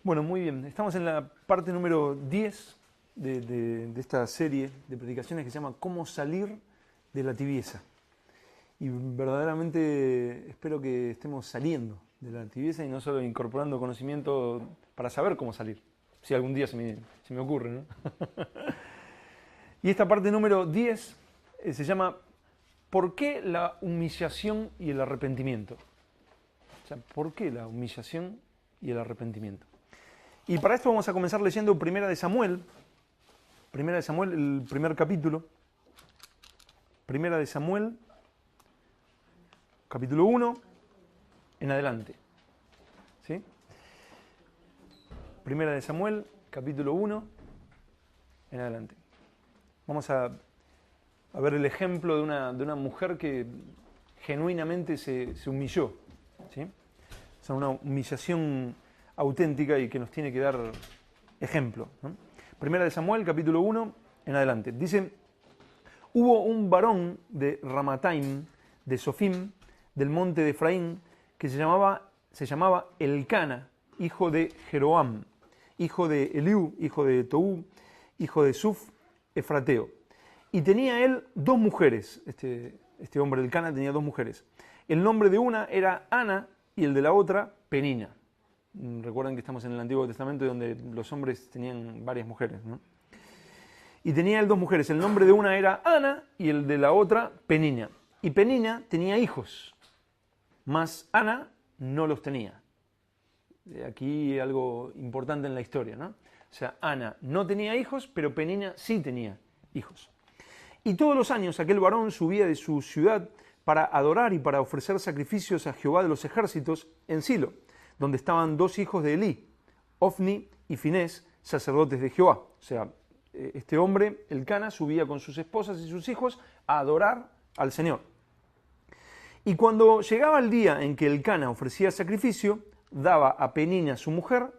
Bueno, muy bien. Estamos en la parte número 10 de esta serie de predicaciones que se llama ¿Cómo salir de la tibieza? Y verdaderamente espero que estemos saliendo de la tibieza y no solo incorporando conocimiento para saber cómo salir. Si algún día se me ocurre, ¿no? Y esta parte número 10 se llama ¿Por qué la humillación y el arrepentimiento? O sea, ¿por qué la humillación y el arrepentimiento? Y para esto vamos a comenzar leyendo Primera de Samuel, el primer capítulo. Primera de Samuel, capítulo 1, en adelante. ¿Sí? Primera de Samuel, capítulo 1, en adelante. Vamos a ver el ejemplo de una mujer que genuinamente se humilló. ¿Sí? O sea, una humillación auténtica y que nos tiene que dar ejemplo, ¿no? Primera de Samuel, capítulo 1, en adelante. Dice, hubo un varón de Ramataim, de Sofim, del monte de Efraín, que se llamaba Elcana, hijo de Jeroam, hijo de Eliú, hijo de Toú, hijo de Suf, efrateo. Y tenía él dos mujeres, este hombre Elcana tenía dos mujeres. El nombre de una era Ana y el de la otra Penina. Recuerden que estamos en el Antiguo Testamento donde los hombres tenían varias mujeres, ¿no? Y tenía él dos mujeres, el nombre de una era Ana y el de la otra Penina. Y Penina tenía hijos, mas Ana no los tenía. Aquí algo importante en la historia, ¿no? O sea, Ana no tenía hijos, pero Penina sí tenía hijos. Y todos los años aquel varón subía de su ciudad para adorar y para ofrecer sacrificios a Jehová de los ejércitos en Silo, donde estaban dos hijos de Elí, Ofni y Finés, sacerdotes de Jehová. O sea, este hombre, Elcana, subía con sus esposas y sus hijos a adorar al Señor. Y cuando llegaba el día en que Elcana ofrecía sacrificio, daba a Penina su mujer,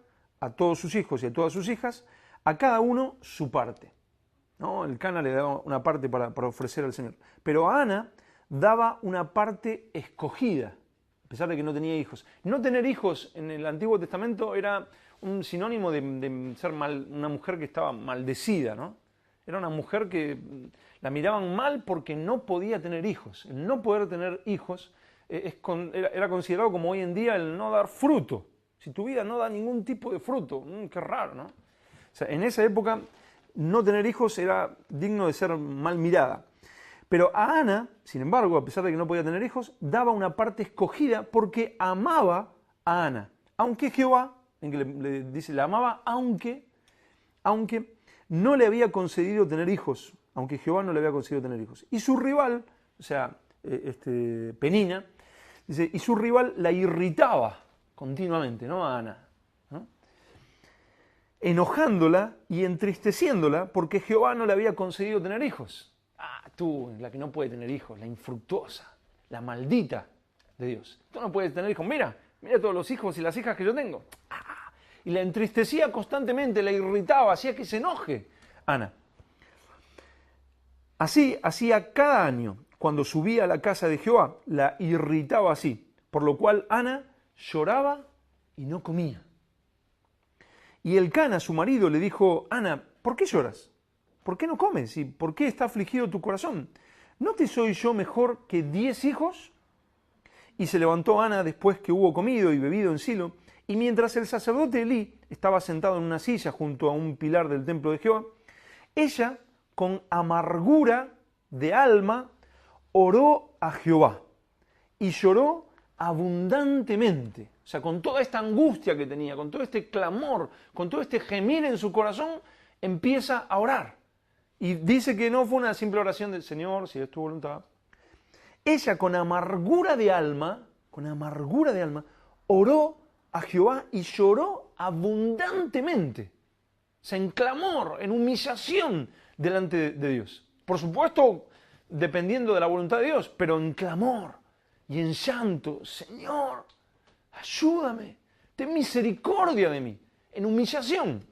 a todos sus hijos y a todas sus hijas, a cada uno su parte. ¿No? Elcana le daba una parte para ofrecer al Señor. Pero a Ana daba una parte escogida, a pesar de que no tenía hijos. No tener hijos en el Antiguo Testamento era un sinónimo de ser una mujer que estaba maldecida, ¿no? Era una mujer que la miraban mal porque no podía tener hijos. El no poder tener hijos era considerado como hoy en día el no dar fruto. Si tu vida no da ningún tipo de fruto, qué raro, ¿no? O sea, en esa época no tener hijos era digno de ser mal mirada. Pero a Ana, sin embargo, a pesar de que no podía tener hijos, daba una parte escogida porque amaba a Ana. Aunque Jehová, en que le dice, la amaba, aunque no le había concedido tener hijos. Aunque Jehová no le había concedido tener hijos. Y su rival, o sea, Penina, dice, y su rival la irritaba continuamente, ¿no? A Ana, ¿no? Enojándola y entristeciéndola porque Jehová no le había concedido tener hijos. Ah, tú, la que no puede tener hijos, la infructuosa, la maldita de Dios. Tú no puedes tener hijos. Mira todos los hijos y las hijas que yo tengo. Y la entristecía constantemente, la irritaba, hacía que se enoje Ana. Así hacía cada año, cuando subía a la casa de Jehová, la irritaba así, por lo cual Ana lloraba y no comía. Y Elcana, su marido, le dijo, Ana, ¿por qué lloras? ¿Por qué no comes? ¿Y por qué está afligido tu corazón? ¿No te soy yo mejor que 10 hijos? Y se levantó Ana después que hubo comido y bebido en Silo, y mientras el sacerdote Elí estaba sentado en una silla junto a un pilar del templo de Jehová, ella, con amargura de alma, oró a Jehová y lloró abundantemente. O sea, con toda esta angustia que tenía, con todo este clamor, con todo este gemir en su corazón, empieza a orar. Y dice que no fue una simple oración del Señor, si es tu voluntad. Ella con amargura de alma, oró a Jehová y lloró abundantemente. O sea, en clamor, en humillación delante de Dios. Por supuesto, dependiendo de la voluntad de Dios, pero en clamor y en llanto. Señor, ayúdame, ten misericordia de mí, en humillación.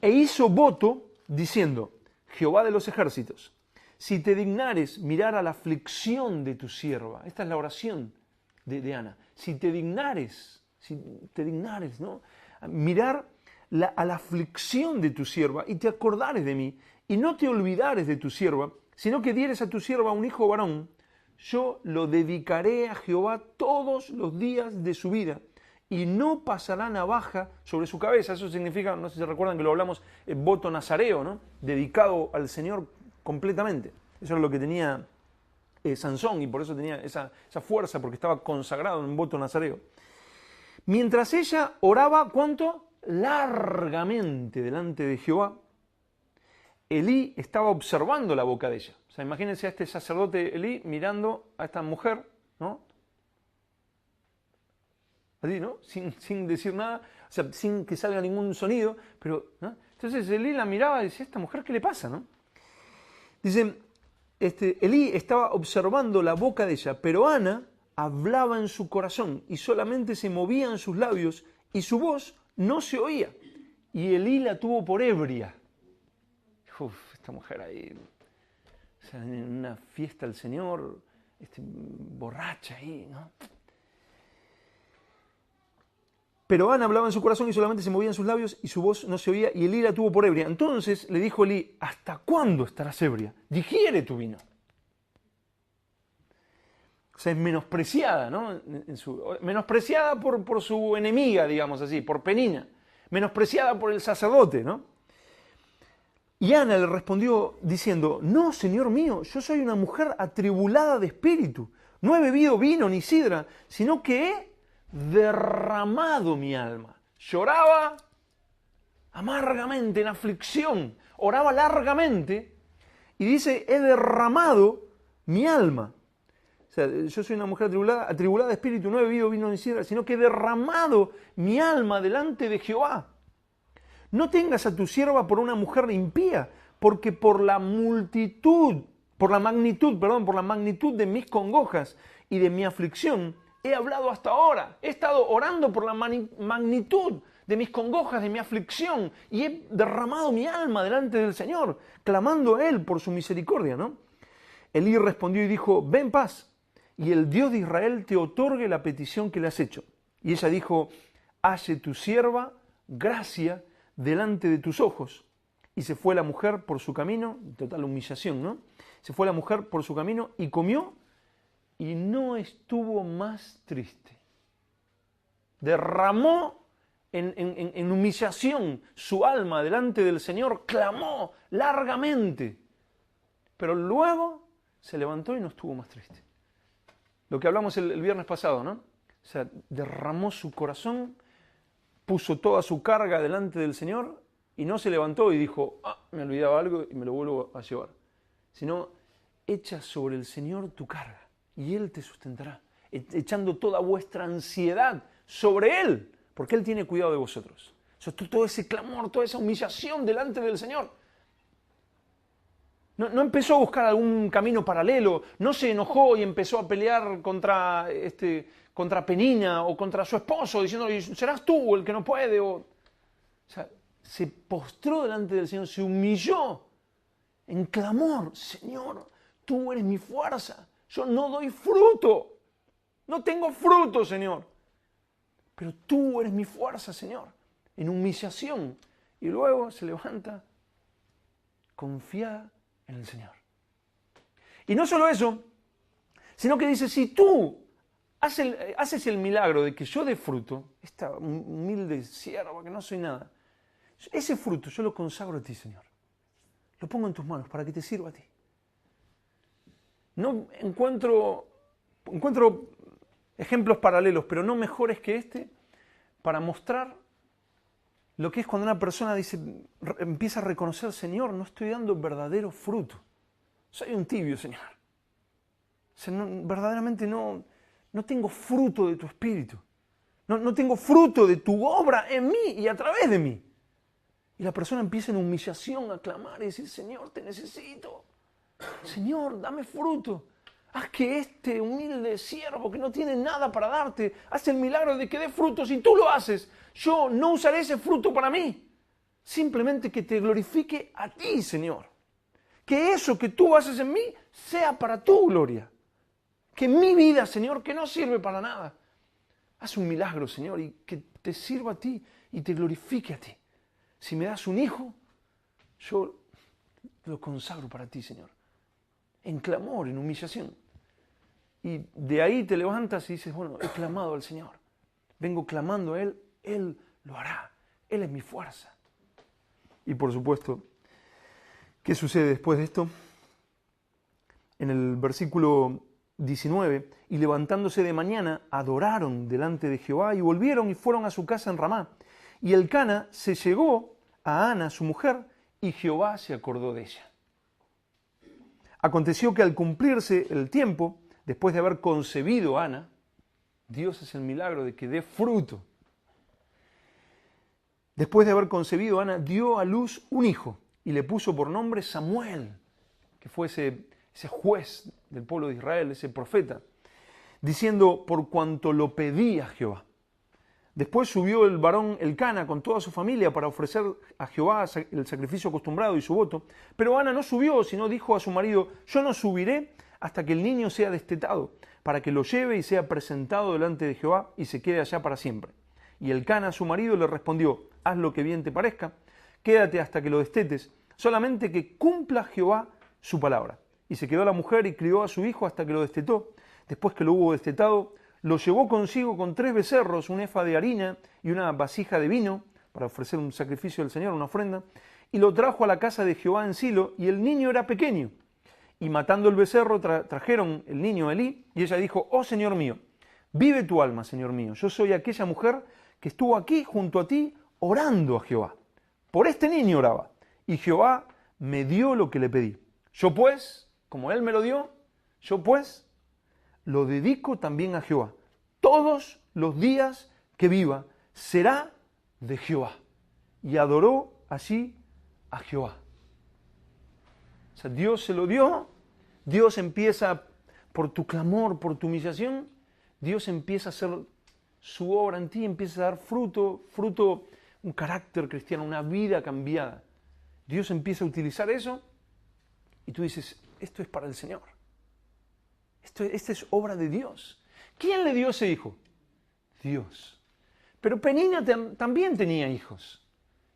E hizo voto diciendo, Jehová de los ejércitos, si te dignares mirar a la aflicción de tu sierva, esta es la oración de Ana, si te dignares, ¿no? mirar a la aflicción de tu sierva y te acordares de mí y no te olvidares de tu sierva, sino que dieres a tu sierva un hijo varón, yo lo dedicaré a Jehová todos los días de su vida y no pasará navaja sobre su cabeza. Eso significa, no sé si recuerdan que lo hablamos, el voto nazareo, ¿no? Dedicado al Señor completamente. Eso era lo que tenía Sansón y por eso tenía esa fuerza, porque estaba consagrado en un voto nazareo. Mientras ella oraba, ¿cuánto? Largamente delante de Jehová, Elí estaba observando la boca de ella. O sea, imagínense a este sacerdote Elí mirando a esta mujer, ¿no? Así, ¿no? Sin decir nada, o sea, sin que salga ningún sonido, pero, ¿no? Entonces Elí la miraba y decía, ¿esta mujer qué le pasa, no? Dice, Elí estaba observando la boca de ella, pero Ana hablaba en su corazón y solamente se movían sus labios y su voz no se oía. Y Elí la tuvo por ebria. Esta mujer ahí, o sea, en una fiesta del Señor, borracha ahí, ¿no? Pero Ana hablaba en su corazón y solamente se movían sus labios y su voz no se oía y Elí la tuvo por ebria. Entonces le dijo Elí, ¿hasta cuándo estarás ebria? Digiere tu vino. O sea, es menospreciada, ¿no? Menospreciada por su enemiga, digamos así, por Penina. Menospreciada por el sacerdote, ¿no? Y Ana le respondió diciendo, no, Señor mío, yo soy una mujer atribulada de espíritu. No he bebido vino ni sidra, sino que he derramado mi alma. Lloraba amargamente, en aflicción. Oraba largamente y dice, he derramado mi alma. O sea, yo soy una mujer atribulada de espíritu, no he bebido vino ni sidra, sino que he derramado mi alma delante de Jehová. No tengas a tu sierva por una mujer impía, porque por la magnitud de mis congojas y de mi aflicción, he hablado hasta ahora. He estado orando por la magnitud de mis congojas, de mi aflicción, y he derramado mi alma delante del Señor, clamando a Él por su misericordia, ¿no? Elí respondió y dijo, ve en paz, y el Dios de Israel te otorgue la petición que le has hecho. Y ella dijo, halle tu sierva gracia delante de tus ojos. Y se fue la mujer por su camino, total humillación, ¿no? Se fue la mujer por su camino y comió y no estuvo más triste. Derramó en humillación su alma delante del Señor, clamó largamente, pero luego se levantó y no estuvo más triste. Lo que hablamos el viernes pasado, ¿no? O sea, derramó su corazón, puso toda su carga delante del Señor y no se levantó y dijo, me olvidaba algo y me lo vuelvo a llevar. Sino, echa sobre el Señor tu carga y Él te sustentará, echando toda vuestra ansiedad sobre Él, porque Él tiene cuidado de vosotros. O sea, todo ese clamor, toda esa humillación delante del Señor. No empezó a buscar algún camino paralelo, no se enojó y empezó a pelear contra Penina o contra su esposo, diciendo, serás tú el que no puede. O sea, se postró delante del Señor, se humilló en clamor, Señor, tú eres mi fuerza, yo no doy fruto, no tengo fruto, Señor, pero tú eres mi fuerza, Señor, en humillación. Y luego se levanta confiada en el Señor. Y no solo eso, sino que dice, si tú haces el milagro de que yo dé fruto, esta humilde sierva que no soy nada, ese fruto yo lo consagro a ti, Señor. Lo pongo en tus manos para que te sirva a ti. No encuentro ejemplos paralelos, pero no mejores que este, para mostrar lo que es cuando una persona empieza a reconocer, Señor, no estoy dando verdadero fruto. Soy un tibio, Señor. O sea, verdaderamente no tengo fruto de tu espíritu. No tengo fruto de tu obra en mí y a través de mí. Y la persona empieza en humillación a clamar y decir, Señor, te necesito. Señor, dame fruto. Haz que este humilde siervo que no tiene nada para darte, hace el milagro de que dé fruto. Si tú lo haces, yo no usaré ese fruto para mí. Simplemente que te glorifique a ti, Señor. Que eso que tú haces en mí sea para tu gloria. Que mi vida, Señor, que no sirve para nada, haz un milagro, Señor, y que te sirva a ti y te glorifique a ti. Si me das un hijo, yo lo consagro para ti, Señor. En clamor, en humillación. Y de ahí te levantas y dices, bueno, he clamado al Señor. Vengo clamando a Él lo hará. Él es mi fuerza. Y por supuesto, ¿qué sucede después de esto? En el versículo 19, y levantándose de mañana, adoraron delante de Jehová y volvieron y fueron a su casa en Ramá. Y Elcana se llegó a Ana, su mujer, y Jehová se acordó de ella. Aconteció que al cumplirse el tiempo, después de haber concebido a Ana, Dios hace el milagro de que dé fruto. Después de haber concebido a Ana, dio a luz un hijo y le puso por nombre Samuel, que fue ese juez del pueblo de Israel, ese profeta, diciendo, por cuanto lo pedía Jehová. Después subió el varón Elcana con toda su familia para ofrecer a Jehová el sacrificio acostumbrado y su voto. Pero Ana no subió, sino dijo a su marido, yo no subiré hasta que el niño sea destetado, para que lo lleve y sea presentado delante de Jehová y se quede allá para siempre. Y Elcana, su marido, le respondió, haz lo que bien te parezca, quédate hasta que lo destetes, solamente que cumpla Jehová su palabra. Y se quedó la mujer y crió a su hijo hasta que lo destetó. Después que lo hubo destetado, lo llevó consigo con 3 becerros, un efa de harina y una vasija de vino, para ofrecer un sacrificio al Señor, una ofrenda, y lo trajo a la casa de Jehová en Silo, y el niño era pequeño. Y matando el becerro, trajeron el niño a Elí, y ella dijo, oh Señor mío, vive tu alma, Señor mío, yo soy aquella mujer que estuvo aquí junto a ti orando a Jehová. Por este niño oraba, y Jehová me dio lo que le pedí. Yo pues, como él me lo dio, yo pues lo dedico también a Jehová. Todos los días que viva será de Jehová. Y adoró así a Jehová. O sea, Dios se lo dio, Dios empieza, por tu clamor, por tu humillación, Dios empieza a hacer su obra en ti, empieza a dar fruto, un carácter cristiano, una vida cambiada. Dios empieza a utilizar eso y tú dices, esto es para el Señor. Esta es obra de Dios. ¿Quién le dio ese hijo? Dios. Pero Penina también tenía hijos.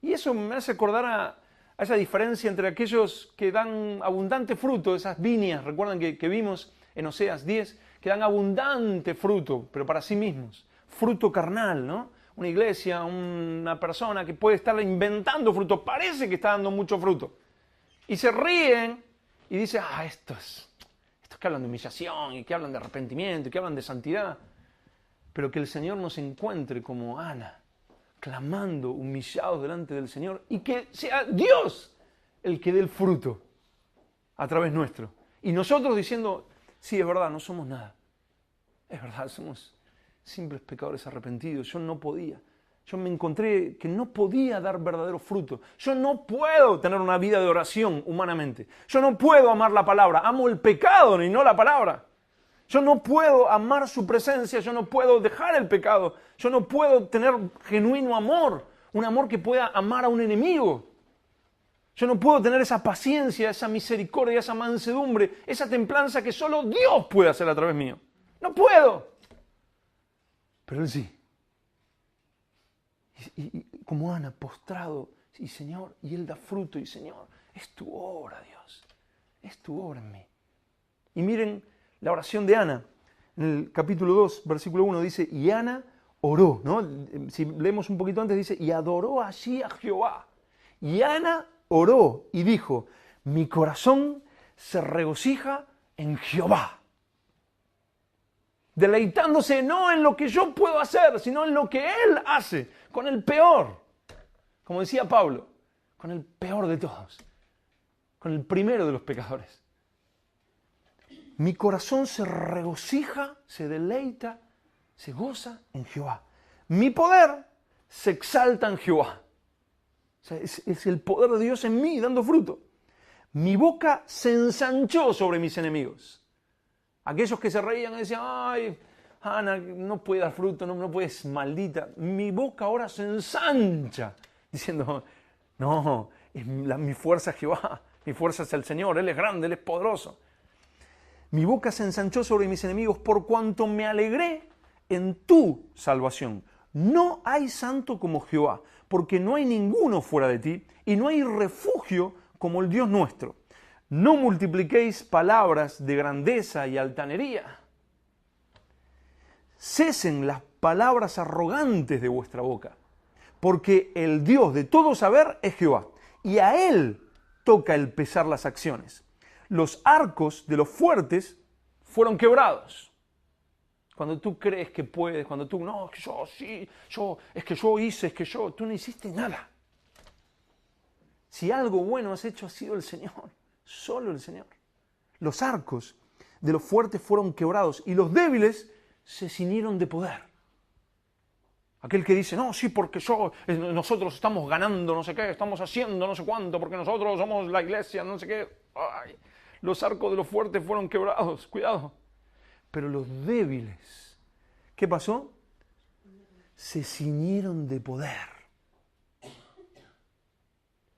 Y eso me hace acordar a esa diferencia entre aquellos que dan abundante fruto, esas viñas, recuerdan que vimos en Oseas 10, que dan abundante fruto, pero para sí mismos. Fruto carnal, ¿no? Una iglesia, una persona que puede estar inventando fruto, parece que está dando mucho fruto. Y se ríen y dicen, estos que hablan de humillación y que hablan de arrepentimiento y que hablan de santidad. Pero que el Señor nos encuentre como Ana, clamando, humillados delante del Señor, y que sea Dios el que dé el fruto a través nuestro. Y nosotros diciendo, sí, es verdad, no somos nada. Es verdad, somos simples pecadores arrepentidos. Yo no podía. Yo me encontré que no podía dar verdadero fruto. Yo no puedo tener una vida de oración humanamente. Yo no puedo amar la palabra. Amo el pecado y no la palabra. Yo no puedo amar su presencia. Yo no puedo dejar el pecado. Yo no puedo tener genuino amor. Un amor que pueda amar a un enemigo. Yo no puedo tener esa paciencia, esa misericordia, esa mansedumbre, esa templanza que solo Dios puede hacer a través mío. No puedo. Pero Él sí. Y como Ana, postrado, y Señor, y Él da fruto, y Señor, es tu obra, Dios, es tu obra en mí. Y miren la oración de Ana, en el capítulo 2, versículo 1, dice, y Ana oró, ¿no? Si leemos un poquito antes, dice, y adoró allí a Jehová. Y Ana oró y dijo, mi corazón se regocija en Jehová. Deleitándose no en lo que yo puedo hacer, sino en lo que Él hace, con el peor. Como decía Pablo, con el peor de todos, con el primero de los pecadores. Mi corazón se regocija, se deleita, se goza en Jehová. Mi poder se exalta en Jehová. O sea, es el poder de Dios en mí dando fruto. Mi boca se ensanchó sobre mis enemigos. Aquellos que se reían y decían, ay, Ana, no puede dar fruto, no puedes, maldita. Mi boca ahora se ensancha, diciendo, no, mi fuerza es Jehová, mi fuerza es el Señor, Él es grande, Él es poderoso. Mi boca se ensanchó sobre mis enemigos por cuanto me alegré en tu salvación. no hay santo como Jehová, porque no hay ninguno fuera de ti, y no hay refugio como el Dios nuestro. No multipliquéis palabras de grandeza y altanería. Cesen las palabras arrogantes de vuestra boca, porque el Dios de todo saber es Jehová, y a Él toca el pesar las acciones. Los arcos de los fuertes fueron quebrados. Cuando tú crees que puedes, cuando tú, no, es que yo sí, es que yo hice, es que tú no hiciste nada. Si algo bueno has hecho ha sido el Señor, solo el Señor. Los arcos de los fuertes fueron quebrados y los débiles se ciñeron de poder. Aquel que dice, no, sí, porque nosotros estamos ganando no sé qué, estamos haciendo no sé cuánto, porque nosotros somos la iglesia, no sé qué. Ay, los arcos de los fuertes fueron quebrados, cuidado. Pero los débiles, ¿qué pasó? Se ciñeron de poder.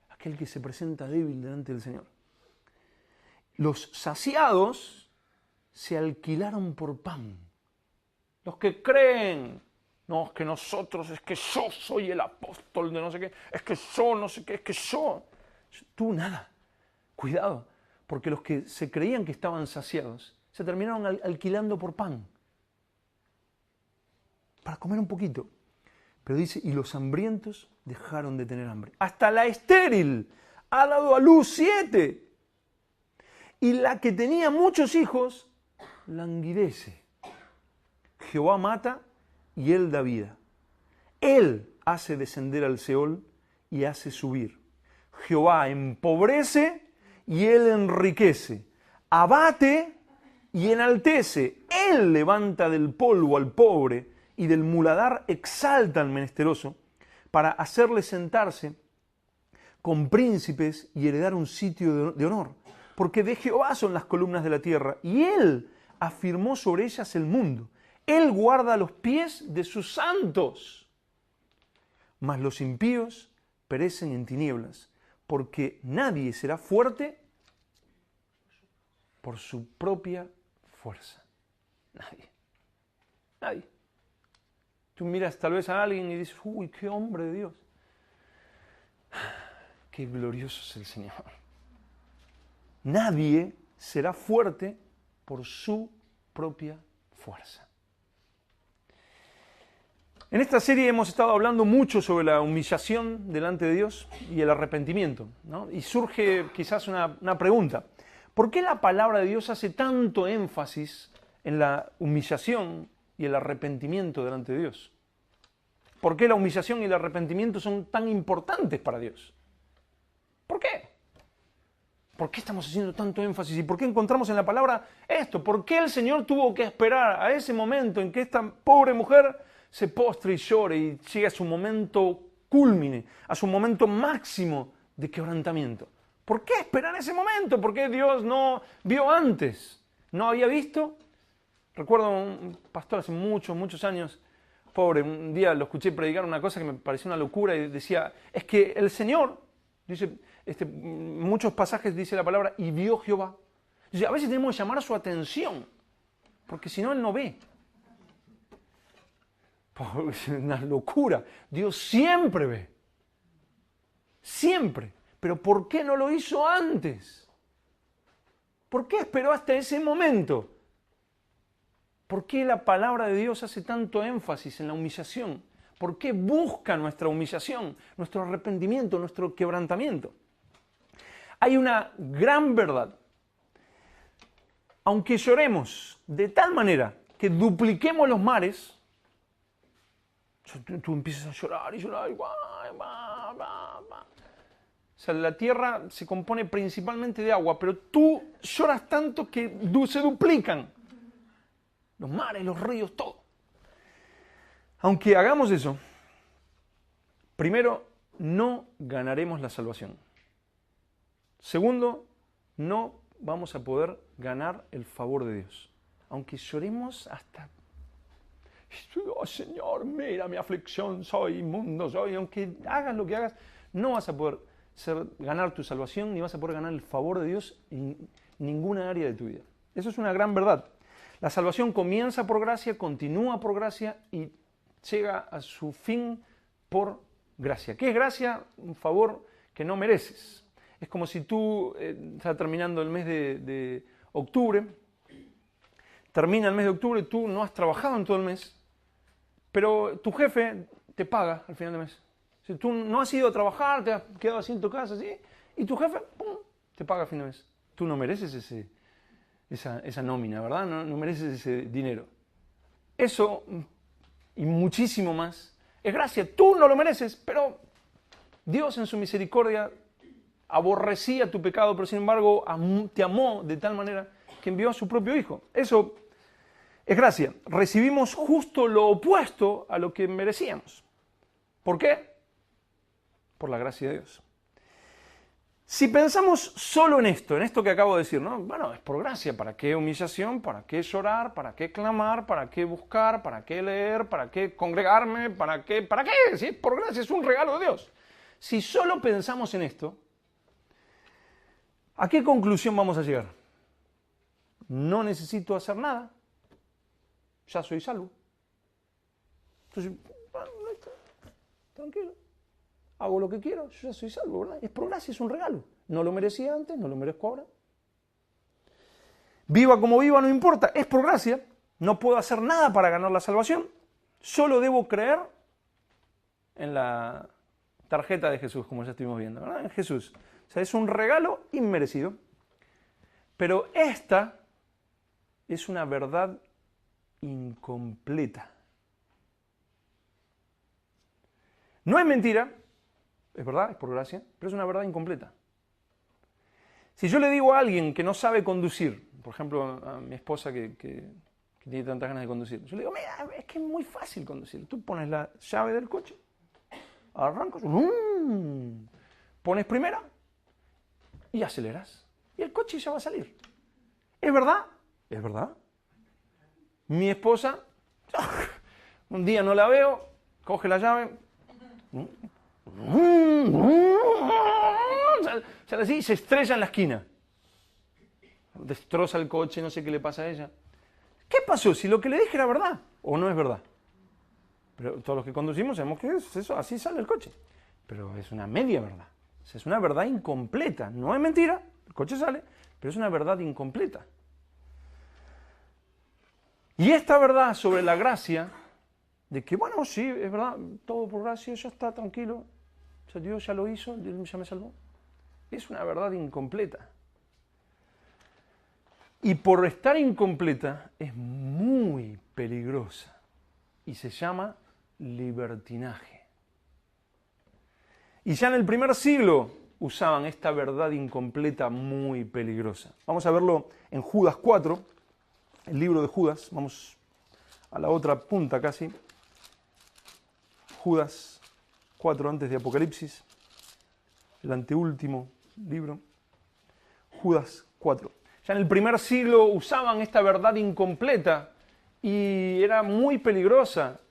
Aquel que se presenta débil delante del Señor. Los saciados se alquilaron por pan. Los que creen, no, es que nosotros, es que yo soy el apóstol de no sé qué, es que yo no sé qué, es que yo. Tú nada. Cuidado, porque los que se creían que estaban saciados se terminaron alquilando por pan. Para comer un poquito. Pero dice, y los hambrientos dejaron de tener hambre. Hasta la estéril ha dado a luz 7. Y la que tenía muchos hijos languidece. Jehová mata y Él da vida. Él hace descender al Seol y hace subir. Jehová empobrece y Él enriquece. Abate y enaltece. Él levanta del polvo al pobre y del muladar exalta al menesteroso para hacerle sentarse con príncipes y heredar un sitio de honor. Porque de Jehová son las columnas de la tierra y Él afirmó sobre ellas el mundo. Él guarda los pies de sus santos. Mas los impíos perecen en tinieblas, porque nadie será fuerte por su propia fuerza. Nadie. Nadie. Tú miras tal vez a alguien y dices, uy, qué hombre de Dios. Qué glorioso es el Señor. Nadie será fuerte por su propia fuerza. En esta serie hemos estado hablando mucho sobre la humillación delante de Dios y el arrepentimiento, ¿no? Y surge quizás una pregunta. ¿Por qué la palabra de Dios hace tanto énfasis en la humillación y el arrepentimiento delante de Dios? ¿Por qué la humillación y el arrepentimiento son tan importantes para Dios? ¿Por qué? ¿Por qué estamos haciendo tanto énfasis? ¿Y por qué encontramos en la palabra esto? ¿Por qué el Señor tuvo que esperar a ese momento en que esta pobre mujer se postre y llore y llegue a su momento cúlmine, a su momento máximo de quebrantamiento? ¿Por qué esperar ese momento? ¿Por qué Dios no vio antes? ¿No había visto? Recuerdo un pastor hace muchos años, pobre, un día lo escuché predicar una cosa que me pareció una locura y decía, es que el Señor, dice, muchos pasajes dice la palabra, y vio Jehová. Dice, a veces tenemos que llamar su atención, porque si no, Él no ve. Es una locura. Dios siempre ve. Siempre. Pero ¿por qué no lo hizo antes? ¿Por qué esperó hasta ese momento? ¿Por qué la palabra de Dios hace tanto énfasis en la humillación? ¿Por qué busca nuestra humillación, nuestro arrepentimiento, nuestro quebrantamiento? Hay una gran verdad. Aunque lloremos de tal manera que dupliquemos los mares, tú empiezas a llorar y llorar y o sea, la tierra se compone principalmente de agua, pero tú lloras tanto que se duplican. Los mares, los ríos, todo. Aunque hagamos eso, primero, no ganaremos la salvación. Segundo, no vamos a poder ganar el favor de Dios. Aunque lloremos hasta... Oh, Señor, mira mi aflicción, soy inmundo, soy... Aunque hagas lo que hagas, no vas a poder ganar tu salvación, ni vas a poder ganar el favor de Dios en ninguna área de tu vida. Eso es una gran verdad. La salvación comienza por gracia, continúa por gracia y llega a su fin por gracia. ¿Qué es gracia? Un favor que no mereces. Es como si tú estás terminando el mes de octubre, termina el mes de octubre, tú no has trabajado en todo el mes, pero tu jefe te paga al final del mes. Si tú no has ido a trabajar, te has quedado así en tu casa, ¿sí? Y tu jefe, ¡pum!, te paga al fin de mes. Tú no mereces esa nómina, ¿verdad? No mereces ese dinero. Eso y muchísimo más es gracia. Tú no lo mereces, pero Dios en su misericordia aborrecía tu pecado, pero sin embargo te amó de tal manera que envió a su propio Hijo. Eso es gracia. Recibimos justo lo opuesto a lo que merecíamos. ¿Por qué? Por la gracia de Dios. Si pensamos solo en esto que acabo de decir, ¿no? Bueno, es por gracia. ¿Para qué humillación? ¿Para qué llorar? ¿Para qué clamar? ¿Para qué buscar? ¿Para qué leer? ¿Para qué congregarme? ¿Para qué? ¿Para qué? Si es por gracia, es un regalo de Dios. Si solo pensamos en esto, ¿a qué conclusión vamos a llegar? No necesito hacer nada. Ya soy salvo. Entonces, bueno, tranquilo. Hago lo que quiero, yo ya soy salvo, ¿verdad? Es por gracia, es un regalo. No lo merecía antes, no lo merezco ahora. Viva como viva, no importa, es por gracia. No puedo hacer nada para ganar la salvación. Solo debo creer en la tarjeta de Jesús, como ya estuvimos viendo, ¿verdad? En Jesús. O sea, es un regalo inmerecido. Pero esta es una verdad incompleta. No es mentira, es verdad, es por gracia, pero es una verdad incompleta. Si yo le digo a alguien que no sabe conducir, por ejemplo, a mi esposa que tiene tantas ganas de conducir, yo le digo, mira, es que es muy fácil conducir. Tú pones la llave del coche, arrancas, pones primera y aceleras. Y el coche ya va a salir. ¿Es verdad? Es verdad. Mi esposa, un día no la veo, coge la llave, sale así y se estrella en la esquina. Destroza el coche, no sé qué le pasa a ella. ¿Qué pasó? Si lo que le dije era verdad o no es verdad. Pero todos los que conducimos sabemos que es eso, así sale el coche. Pero es una media verdad. O sea, es una verdad incompleta. No es mentira, el coche sale, pero es una verdad incompleta. Y esta verdad sobre la gracia, de que, bueno, sí, es verdad, todo por gracia, ya está, tranquilo, o sea, Dios ya lo hizo, Dios ya me salvó, es una verdad incompleta. Y por estar incompleta es muy peligrosa y se llama libertinaje. Y ya en el primer siglo usaban esta verdad incompleta muy peligrosa. Vamos a verlo en Judas 4, el libro de Judas, vamos a la otra punta casi. Judas 4 antes de Apocalipsis, el anteúltimo libro. Judas 4. Ya en el primer siglo usaban esta verdad incompleta y era muy peligrosa.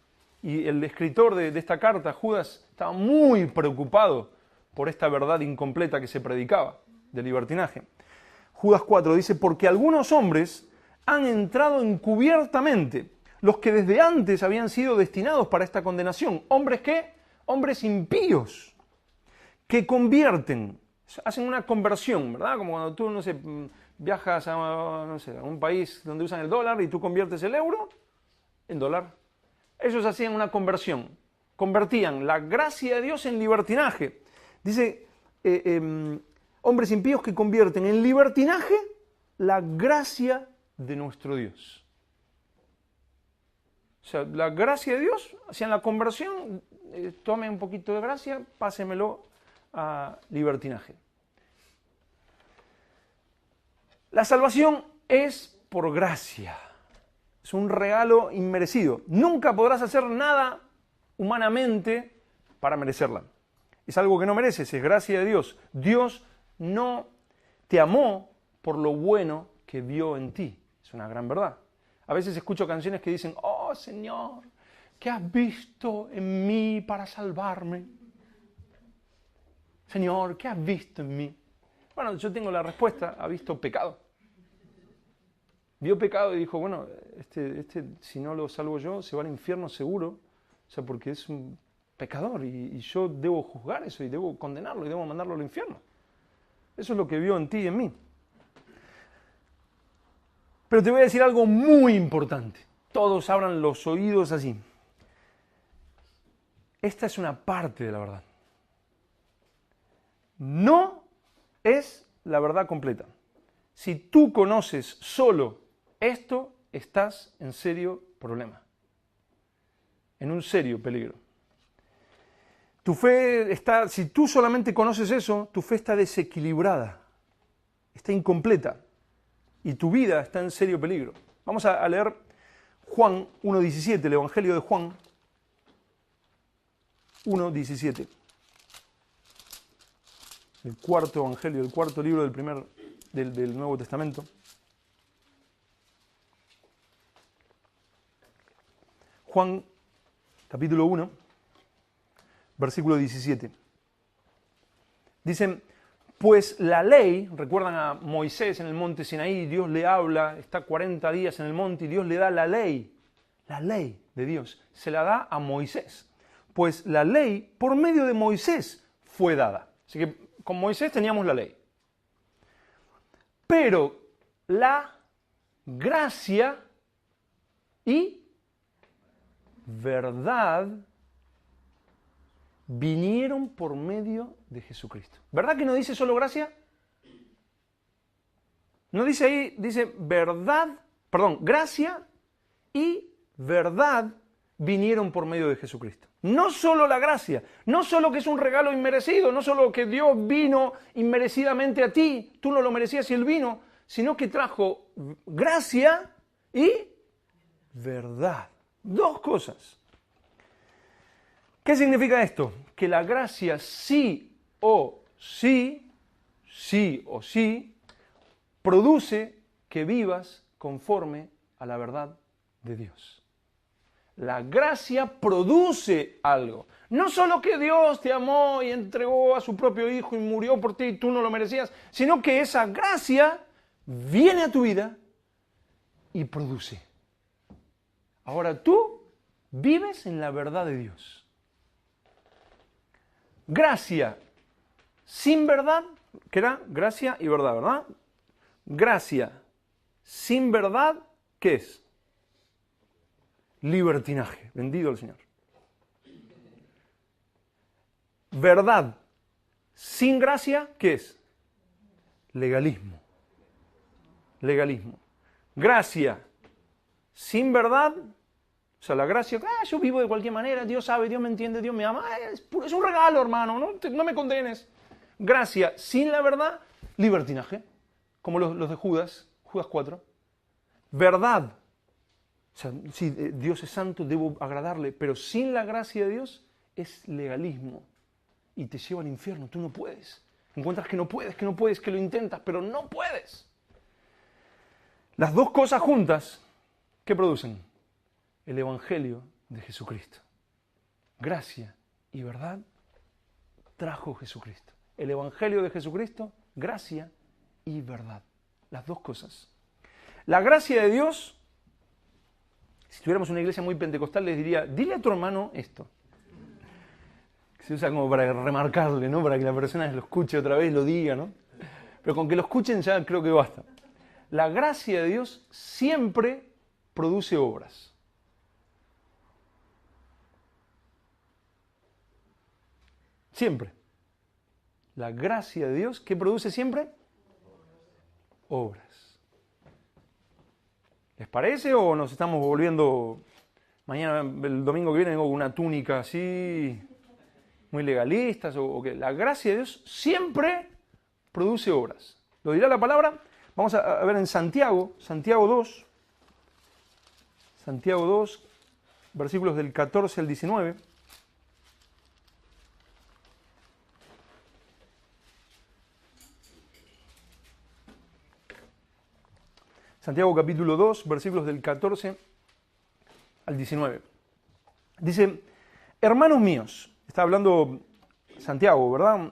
Y el escritor de esta carta, Judas, estaba muy preocupado por esta verdad incompleta que se predicaba de libertinaje. Judas 4 dice, porque algunos hombres han entrado encubiertamente, los que desde antes habían sido destinados para esta condenación. ¿Hombres qué? Hombres impíos, que convierten, hacen una conversión, ¿verdad? Como cuando tú, no sé, viajas a, no sé, a un país donde usan el dólar y tú conviertes el euro en dólar. Ellos hacían una conversión, convertían la gracia de Dios en libertinaje. Dice, hombres impíos que convierten en libertinaje la gracia de nuestro Dios. O sea, la gracia de Dios, hacían la conversión, tome un poquito de gracia, pásemelo a libertinaje. La salvación es por gracia. Es un regalo inmerecido. Nunca podrás hacer nada humanamente para merecerla. Es algo que no mereces, es gracia de Dios. Dios no te amó por lo bueno que vio en ti. Es una gran verdad. A veces escucho canciones que dicen, oh Señor, ¿qué has visto en mí para salvarme? Señor, ¿qué has visto en mí? Bueno, yo tengo la respuesta, ha visto pecado. Vio pecado y dijo, bueno, este si no lo salvo yo, se va al infierno seguro, sea, porque es un pecador y yo debo juzgar eso y debo condenarlo y debo mandarlo al infierno. Eso es lo que vio en ti y en mí. Pero te voy a decir algo muy importante. Todos abran los oídos así. Esta es una parte de la verdad. No es la verdad completa. Si tú conoces solo esto, estás en serio problema. En un serio peligro. Tu fe está, si tú solamente conoces eso, tu fe está desequilibrada, está incompleta y tu vida está en serio peligro. Vamos a leer Juan 1.17, el Evangelio de Juan 1.17. El cuarto Evangelio, el cuarto libro del Nuevo Testamento. Juan, capítulo 1, versículo 17. Dicen, pues la ley, recuerdan a Moisés en el monte Sinaí, Dios le habla, está 40 días en el monte y Dios le da la ley de Dios, se la da a Moisés. Pues la ley, por medio de Moisés, fue dada. Así que con Moisés teníamos la ley. Pero la gracia y verdad vinieron por medio de Jesucristo. ¿Verdad que no dice solo gracia? No dice ahí, dice gracia y verdad vinieron por medio de Jesucristo. No solo la gracia, no solo que es un regalo inmerecido, no solo que Dios vino inmerecidamente a ti, tú no lo merecías y Él vino, sino que trajo gracia y verdad. Dos cosas. ¿Qué significa esto? Que la gracia sí o sí produce que vivas conforme a la verdad de Dios. La gracia produce algo. No solo que Dios te amó y entregó a su propio Hijo y murió por ti y tú no lo merecías, sino que esa gracia viene a tu vida y produce. Ahora tú vives en la verdad de Dios. Gracia sin verdad, ¿qué era? Gracia y verdad, ¿verdad? Gracia sin verdad, ¿qué es? Libertinaje. Bendito el Señor. Verdad sin gracia, ¿qué es? Legalismo. Legalismo. Gracia sin verdad, o sea, la gracia, yo vivo de cualquier manera, Dios sabe, Dios me entiende, Dios me ama, es un regalo, hermano, no me condenes. Gracia sin la verdad, libertinaje, como los de Judas 4. Verdad, o sea, si Dios es santo, debo agradarle, pero sin la gracia de Dios es legalismo y te lleva al infierno, tú no puedes. Encuentras que no puedes, que lo intentas, pero no puedes. Las dos cosas juntas, ¿qué producen? El Evangelio de Jesucristo. Gracia y verdad trajo Jesucristo. El Evangelio de Jesucristo, gracia y verdad. Las dos cosas. La gracia de Dios, si tuviéramos una iglesia muy pentecostal, les diría, dile a tu hermano esto. Se usa como para remarcarle, ¿no? Para que la persona lo escuche otra vez, lo diga, ¿no? Pero con que lo escuchen ya creo que basta. La gracia de Dios siempre produce obras. Siempre. La gracia de Dios, ¿qué produce siempre? Obras. ¿Les parece o nos estamos volviendo... Mañana, el domingo que viene, tengo una túnica así, muy legalistas o qué? La gracia de Dios siempre produce obras. ¿Lo dirá la palabra? Vamos a ver en Santiago 2, versículos del 14 al 19. Santiago capítulo 2, versículos del 14 al 19. Dice, hermanos míos, está hablando Santiago, ¿verdad?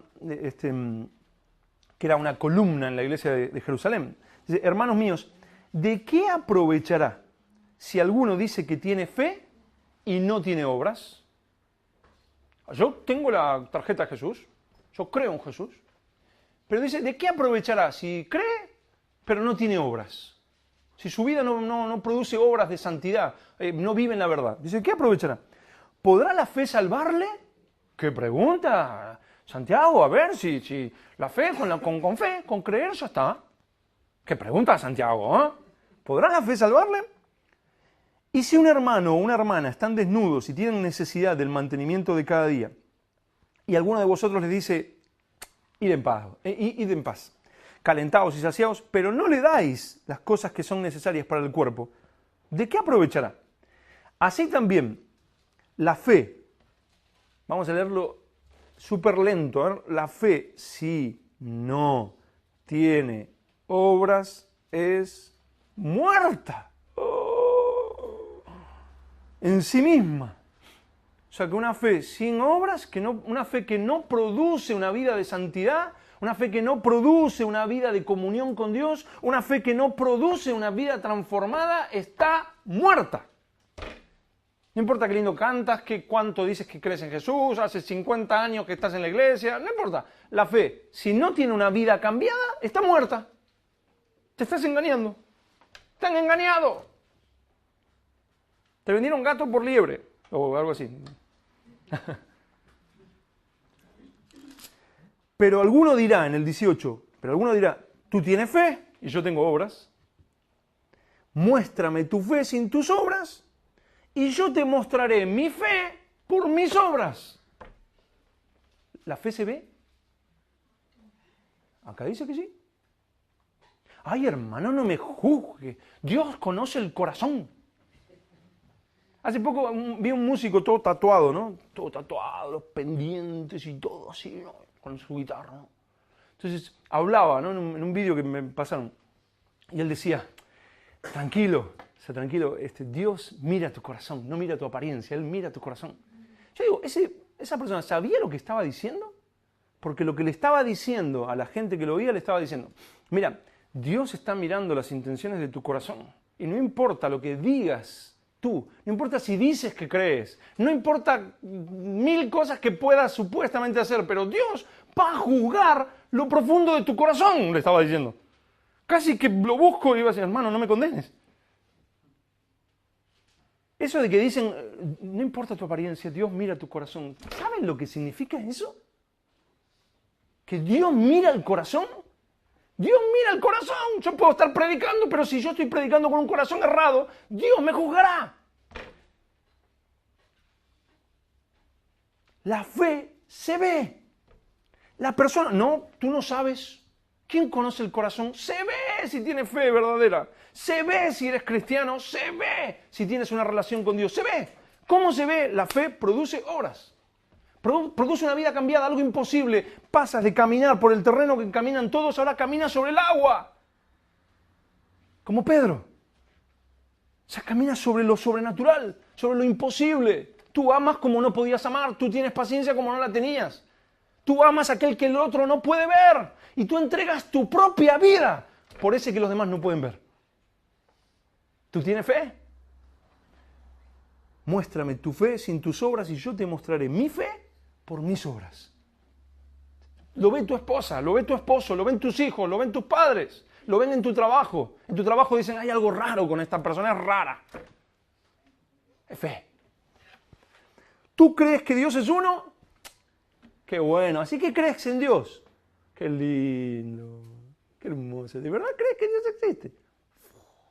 Que era una columna en la iglesia de Jerusalén. Dice, hermanos míos, ¿de qué aprovechará si alguno dice que tiene fe y no tiene obras? Yo tengo la tarjeta de Jesús, yo creo en Jesús, pero dice, ¿de qué aprovechará si cree, pero no tiene obras? Si su vida no produce obras de santidad, no vive en la verdad. Dice, ¿qué aprovechará? ¿Podrá la fe salvarle? ¿Qué pregunta, Santiago? A ver, si la fe, con fe, con creer, ya está. ¿Qué pregunta, Santiago? ¿Eh? ¿Podrá la fe salvarle? Y si un hermano o una hermana están desnudos y tienen necesidad del mantenimiento de cada día, y alguno de vosotros les dice, id en paz, calentados y saciados, pero no le dais las cosas que son necesarias para el cuerpo, ¿de qué aprovechará? Así también, la fe, vamos a leerlo súper lento, a ver, la fe, si no tiene obras, es muerta. En sí misma. O sea que una fe sin obras, una fe que no produce una vida de santidad, una fe que no produce una vida de comunión con Dios, una fe que no produce una vida transformada, está muerta. No importa qué lindo cantas, cuánto dices que crees en Jesús, hace 50 años que estás en la iglesia, no importa. La fe, si no tiene una vida cambiada, está muerta. Te estás engañando. Te han engañado. Te vendieron gato por liebre, o algo así. Pero alguno dirá en el 18, tú tienes fe y yo tengo obras. Muéstrame tu fe sin tus obras y yo te mostraré mi fe por mis obras. ¿La fe se ve? Acá dice que sí. Ay, hermano, no me juzgue. Dios conoce el corazón. Hace poco vi un músico todo tatuado, ¿no? Todo tatuado, los pendientes y todo así, ¿no? Con su guitarra, ¿no? Entonces hablaba, ¿no? En un vídeo que me pasaron. Y él decía, tranquilo, Dios mira tu corazón, no mira tu apariencia, Él mira tu corazón. Yo digo, esa persona sabía lo que estaba diciendo, porque lo que le estaba diciendo a la gente que lo oía, le estaba diciendo, mira, Dios está mirando las intenciones de tu corazón, y no importa lo que digas tú, no importa si dices que crees, no importa 1000 cosas que puedas supuestamente hacer, pero Dios va a juzgar lo profundo de tu corazón, le estaba diciendo. Casi que lo busco y iba a decir, hermano, no me condenes. Eso de que dicen, no importa tu apariencia, Dios mira tu corazón. ¿Saben lo que significa eso? ¿Que Dios mira el corazón? Dios mira el corazón. Yo puedo estar predicando, pero si yo estoy predicando con un corazón errado, Dios me juzgará. La fe se ve. La persona, no, tú no sabes. ¿Quién conoce el corazón? Se ve si tienes fe verdadera. Se ve si eres cristiano. Se ve si tienes una relación con Dios. Se ve. ¿Cómo se ve? La fe produce obras. Produce una vida cambiada, algo imposible. Pasas de caminar por el terreno que caminan todos, ahora caminas sobre el agua. Como Pedro. O sea, caminas sobre lo sobrenatural, sobre lo imposible. Tú amas como no podías amar. Tú tienes paciencia como no la tenías. Tú amas a aquel que el otro no puede ver. Y tú entregas tu propia vida por ese que los demás no pueden ver. ¿Tú tienes fe? Muéstrame tu fe sin tus obras y yo te mostraré mi fe por mis obras. Lo ve tu esposa, lo ve tu esposo, lo ven tus hijos, lo ven tus padres, lo ven en tu trabajo. En tu trabajo dicen, hay algo raro con esta persona, es rara. Es fe. ¿Tú crees que Dios es uno? Qué bueno. ¿Así que crees en Dios? Qué lindo. Qué hermoso. ¿De verdad crees que Dios existe?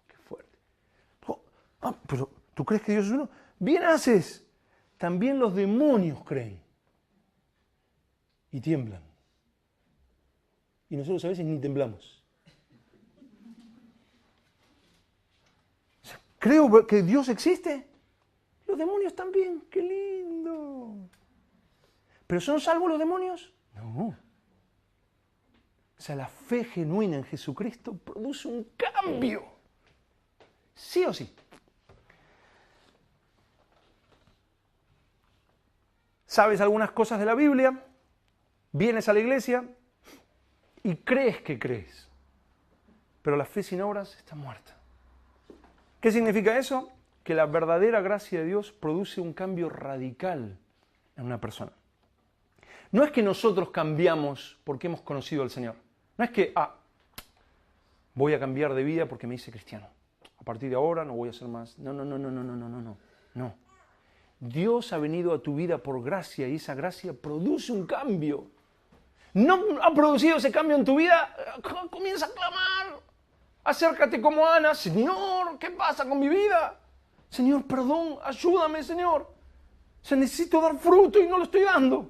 Qué fuerte. Pero ¿tú crees que Dios es uno? Bien haces. También los demonios creen. Y tiemblan. Y nosotros a veces ni temblamos. O sea, ¿creo que Dios existe? Los demonios también. Qué lindo. ¿Pero son salvos los demonios? No. O sea, la fe genuina en Jesucristo produce un cambio. Sí o sí. ¿Sabes algunas cosas de la Biblia? Vienes a la iglesia y crees que crees. Pero la fe sin obras está muerta. ¿Qué significa eso? Que la verdadera gracia de Dios produce un cambio radical en una persona. No es que nosotros cambiamos porque hemos conocido al Señor. No es que, voy a cambiar de vida porque me hice cristiano. A partir de ahora no voy a hacer más. No. No. Dios ha venido a tu vida por gracia y esa gracia produce un cambio. ¿No ha producido ese cambio en tu vida? Comienza a clamar. Acércate como Ana. Señor, ¿qué pasa con mi vida? Señor, perdón, ayúdame, Señor. Necesito dar fruto y no lo estoy dando.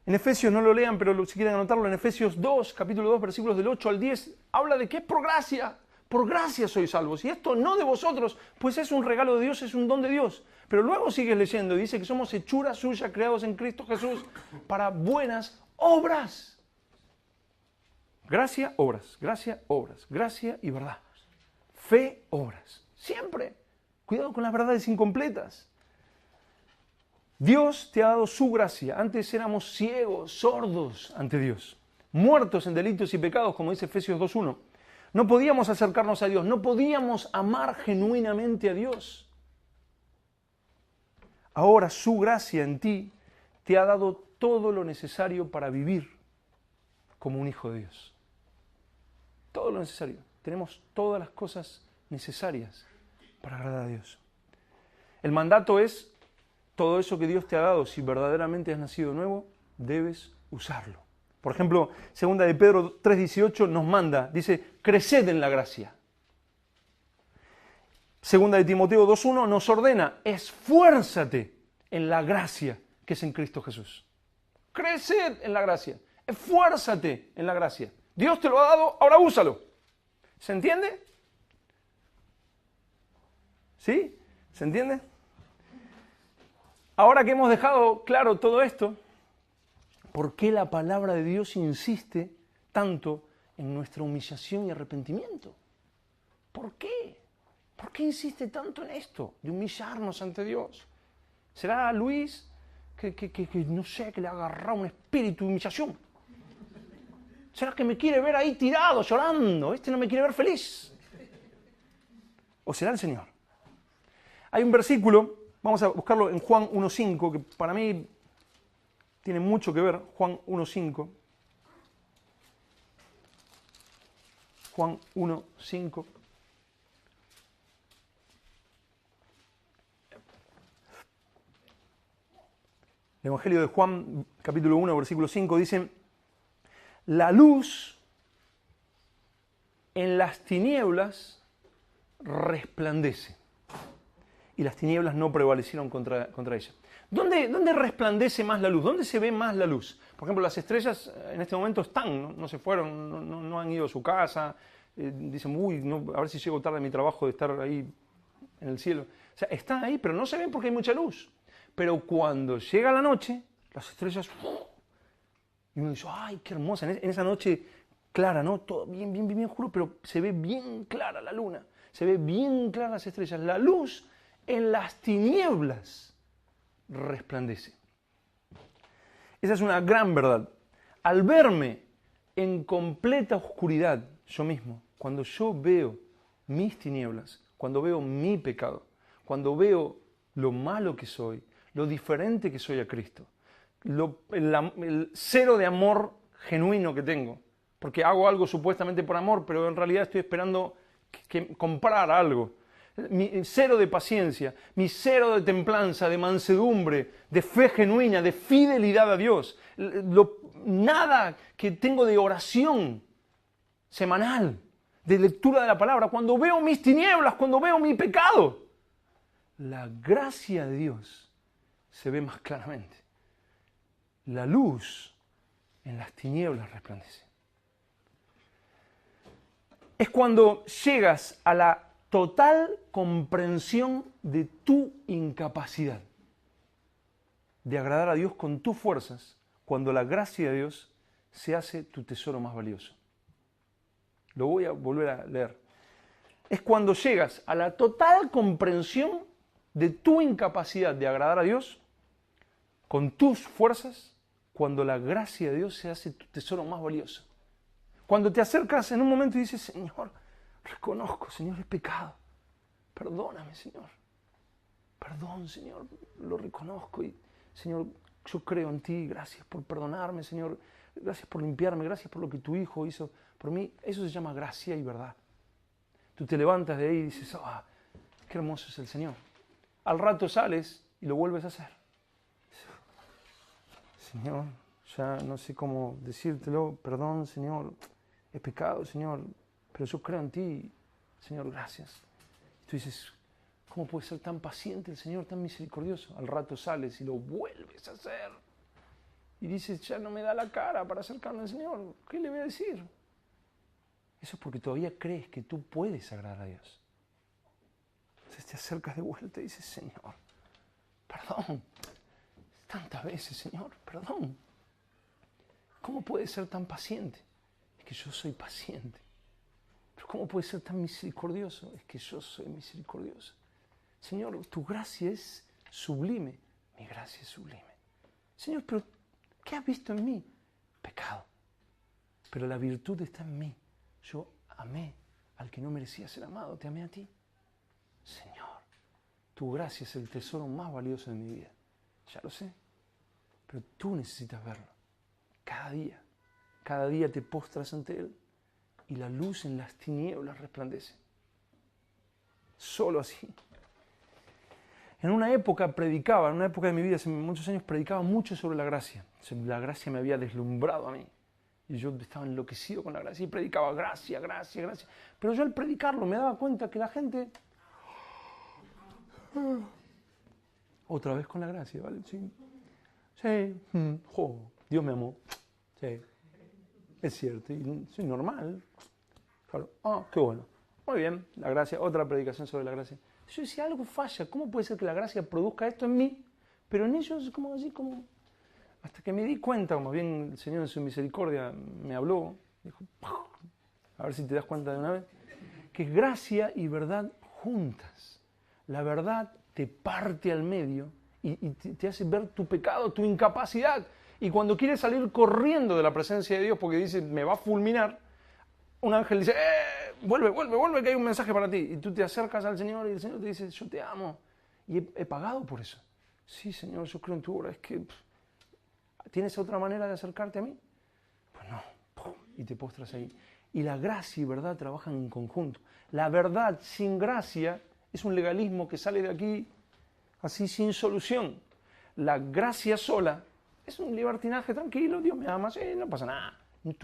En Efesios, no lo lean, pero si quieren anotarlo, en Efesios 2, capítulo 2, versículos del 8 al 10, habla de que es por gracia. Por gracia sois salvos. Y esto no de vosotros, pues es un regalo de Dios, es un don de Dios. Pero luego sigues leyendo y dice que somos hechura suya, creados en Cristo Jesús, para buenas obras. Gracia, obras. Gracia, obras. Gracia y verdad. Fe, obras. Siempre. Cuidado con las verdades incompletas. Dios te ha dado su gracia. Antes éramos ciegos, sordos ante Dios. Muertos en delitos y pecados, como dice Efesios 2.1. No podíamos acercarnos a Dios, no podíamos amar genuinamente a Dios. Ahora su gracia en ti te ha dado todo lo necesario para vivir como un hijo de Dios. Todo lo necesario. Tenemos todas las cosas necesarias para agradar a Dios. El mandato es todo eso que Dios te ha dado. Si verdaderamente has nacido nuevo, debes usarlo. Por ejemplo, 2 de Pedro 3:18 nos manda, dice, creced en la gracia. 2 de Timoteo 2:1 nos ordena, esfuérzate en la gracia que es en Cristo Jesús. Creced en la gracia, esfuérzate en la gracia. Dios te lo ha dado, ahora úsalo. ¿Se entiende? ¿Sí? ¿Se entiende? Ahora que hemos dejado claro todo esto, ¿por qué la palabra de Dios insiste tanto en nuestra humillación y arrepentimiento? ¿Por qué? ¿Por qué insiste tanto en esto, de humillarnos ante Dios? ¿Será Luis que no sé, que le ha agarrado un espíritu de humillación? ¿Será que me quiere ver ahí tirado, llorando? No me quiere ver feliz. ¿O será el Señor? Hay un versículo, vamos a buscarlo en Juan 1.5, que para mí tiene mucho que ver, Juan 1.5. Juan 1.5. El Evangelio de Juan, capítulo 1, versículo 5, dice, la luz en las tinieblas resplandece. Y las tinieblas no prevalecieron contra ella. ¿Dónde resplandece más la luz? ¿Dónde se ve más la luz? Por ejemplo, las estrellas en este momento están, no se fueron, no han ido a su casa. Dicen, a ver si llego tarde a mi trabajo de estar ahí en el cielo. O sea, están ahí, pero no se ven porque hay mucha luz. Pero cuando llega la noche, las estrellas, y uno dice, ¡ay, qué hermosa! En esa noche clara, ¿no? Todo bien oscuro, pero se ve bien clara la luna. Se ve bien claras las estrellas. La luz en las tinieblas resplandece. Esa es una gran verdad. Al verme en completa oscuridad yo mismo, cuando yo veo mis tinieblas, cuando veo mi pecado, cuando veo lo malo que soy, lo diferente que soy a Cristo, el cero de amor genuino que tengo, porque hago algo supuestamente por amor, pero en realidad estoy esperando comprar algo. Mi cero de paciencia, mi cero de templanza, de mansedumbre, de fe genuina, de fidelidad a Dios. Nada que tengo de oración semanal, de lectura de la palabra. Cuando veo mis tinieblas, cuando veo mi pecado, la gracia de Dios se ve más claramente. La luz en las tinieblas resplandece. Es cuando llegas a la total comprensión de tu incapacidad de agradar a Dios con tus fuerzas, cuando la gracia de Dios se hace tu tesoro más valioso. Lo voy a volver a leer. Es cuando llegas a la total comprensión de tu incapacidad de agradar a Dios con tus fuerzas, cuando la gracia de Dios se hace tu tesoro más valioso. Cuando te acercas en un momento y dices, Señor, reconozco, Señor, el pecado. Perdóname, Señor. Perdón, Señor, lo reconozco y, Señor, yo creo en ti, gracias por perdonarme, Señor, gracias por limpiarme, gracias por lo que tu Hijo hizo por mí. Eso se llama gracia y verdad. Tú te levantas de ahí y dices, qué hermoso es el Señor. Al rato sales y lo vuelves a hacer. Señor, ya no sé cómo decírtelo, perdón, Señor, he pecado, Señor, pero yo creo en ti, Señor, gracias. Tú dices, ¿cómo puede ser tan paciente el Señor, tan misericordioso? Al rato sales y lo vuelves a hacer. Y dices, ya no me da la cara para acercarme al Señor, ¿qué le voy a decir? Eso es porque todavía crees que tú puedes agradar a Dios. Entonces te acercas de vuelta y dices, Señor, perdón. Tantas veces, Señor, perdón. ¿Cómo puedes ser tan paciente? Es que yo soy paciente. Pero ¿cómo puedes ser tan misericordioso? Es que yo soy misericordioso. Señor, tu gracia es sublime. Mi gracia es sublime. Señor, pero ¿qué has visto en mí? Pecado. Pero la virtud está en mí. Yo amé al que no merecía ser amado. Te amé a ti. Señor, tu gracia es el tesoro más valioso de mi vida. Ya lo sé. Pero tú necesitas verlo. Cada día te postras ante Él y la luz en las tinieblas resplandece. Solo así. En una época de mi vida, hace muchos años, predicaba mucho sobre la gracia. La gracia me había deslumbrado a mí. Y yo estaba enloquecido con la gracia y predicaba gracia, gracia, gracia. Pero yo al predicarlo me daba cuenta que la gente... Otra vez con la gracia, ¿vale? Sí. Sí, Dios me amó. Sí, es cierto, y soy normal. Claro, qué bueno. Muy bien, la gracia, otra predicación sobre la gracia. Yo decía, algo falla, ¿cómo puede ser que la gracia produzca esto en mí? Pero en ellos, como así, como... Hasta que me di cuenta, como bien el Señor en su misericordia me habló, dijo, a ver si te das cuenta de una vez, que gracia y verdad juntas. La verdad te parte al medio y te hace ver tu pecado, tu incapacidad. Y cuando quieres salir corriendo de la presencia de Dios porque dice, me va a fulminar, un ángel dice, vuelve que hay un mensaje para ti. Y tú te acercas al Señor y el Señor te dice, yo te amo. Y he pagado por eso. Sí, Señor, yo creo en tu obra. Es que, ¿tienes otra manera de acercarte a mí? Pues no. Y te postras ahí. Y la gracia y verdad trabajan en conjunto. La verdad sin gracia es un legalismo que sale de aquí así sin solución. La gracia sola es un libertinaje tranquilo, Dios me ama, sí, no pasa nada.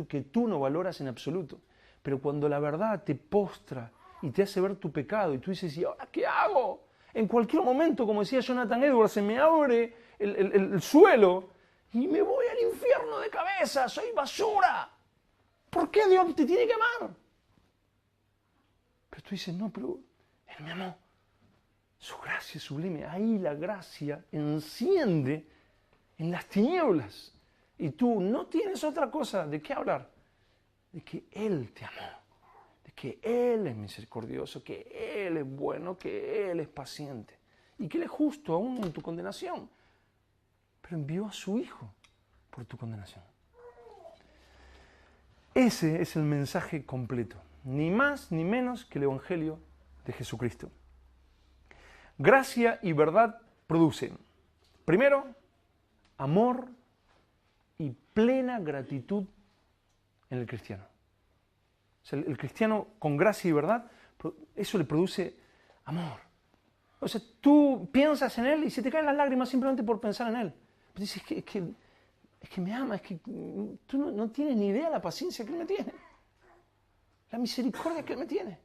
Que tú no valoras en absoluto. Pero cuando la verdad te postra y te hace ver tu pecado y tú dices, ¿y ahora qué hago? En cualquier momento, como decía Jonathan Edwards, se me abre el suelo y me voy al infierno de cabeza, soy basura. ¿Por qué Dios te tiene que amar? Pero tú dices, no, pero Él me amó. Su gracia es sublime. Ahí la gracia enciende en las tinieblas. Y tú no tienes otra cosa de qué hablar. De que Él te amó. De que Él es misericordioso, que Él es bueno, que Él es paciente. Y que Él es justo aún en tu condenación. Pero envió a su Hijo por tu condenación. Ese es el mensaje completo. Ni más ni menos que el Evangelio de Jesucristo. Gracia y verdad producen, primero, amor y plena gratitud en el cristiano. O sea, el cristiano con gracia y verdad, eso le produce amor. O sea, tú piensas en Él y se te caen las lágrimas simplemente por pensar en Él. Pero dices, es que me ama, es que tú no tienes ni idea de la paciencia que Él me tiene. La misericordia que Él me tiene.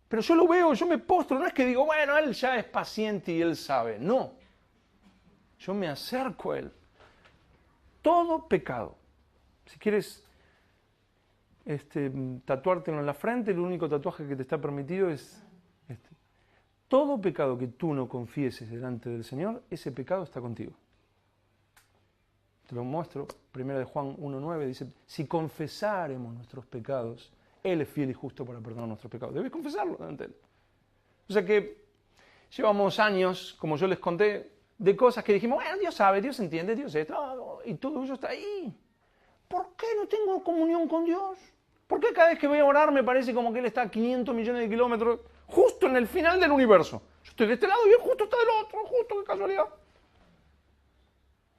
Pero yo lo veo, yo me postro, no es que digo, bueno, Él ya es paciente y Él sabe. No. Yo me acerco a Él. Todo pecado. Si quieres tatuártelo en la frente, el único tatuaje que te está permitido es este. Todo pecado que tú no confieses delante del Señor, ese pecado está contigo. Te lo muestro. 1 Juan 1:9 dice, si confesáremos nuestros pecados, Él es fiel y justo para perdonar nuestros pecados. Debes confesarlo delante de Él. O sea que llevamos años, como yo les conté, de cosas que dijimos, bueno, Dios sabe, Dios entiende, Dios esto, y todo eso está ahí. ¿Por qué no tengo comunión con Dios? ¿Por qué cada vez que voy a orar me parece como que Él está a 500 millones de kilómetros, justo en el final del universo? Yo estoy de este lado y Él justo está del otro, justo, qué casualidad.